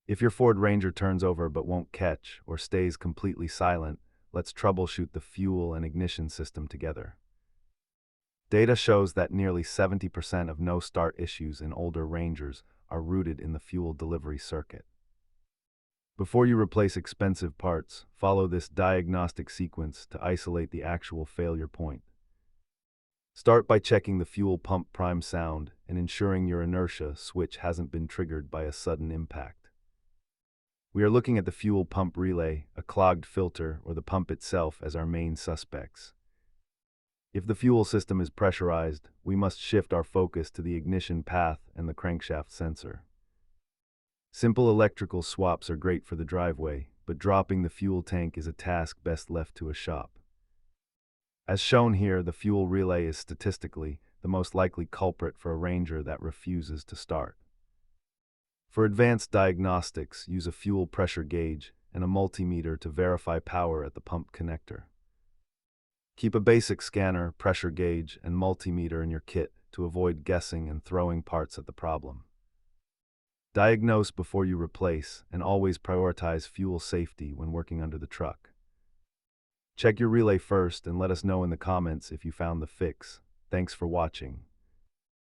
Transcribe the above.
If your Ford Ranger turns over but won't catch or stays completely silent, let's troubleshoot the fuel and ignition system together. Data shows that nearly 70% of no-start issues in older Rangers are rooted in the fuel delivery circuit. Before you replace expensive parts, follow this diagnostic sequence to isolate the actual failure point. Start by checking the fuel pump prime sound and ensuring your inertia switch hasn't been triggered by a sudden impact. We are looking at the fuel pump relay, a clogged filter, or the pump itself as our main suspects. If the fuel system is pressurized, we must shift our focus to the ignition path and the crankshaft sensor. Simple electrical swaps are great for the driveway, but dropping the fuel tank is a task best left to a shop. As shown here, the fuel relay is statistically the most likely culprit for a Ranger that refuses to start. For advanced diagnostics, use a fuel pressure gauge and a multimeter to verify power at the pump connector. Keep a basic scanner, pressure gauge, and multimeter in your kit to avoid guessing and throwing parts at the problem. Diagnose before you replace, and always prioritize fuel safety when working under the truck. Check your relay first and let us know in the comments if you found the fix. Thanks for watching.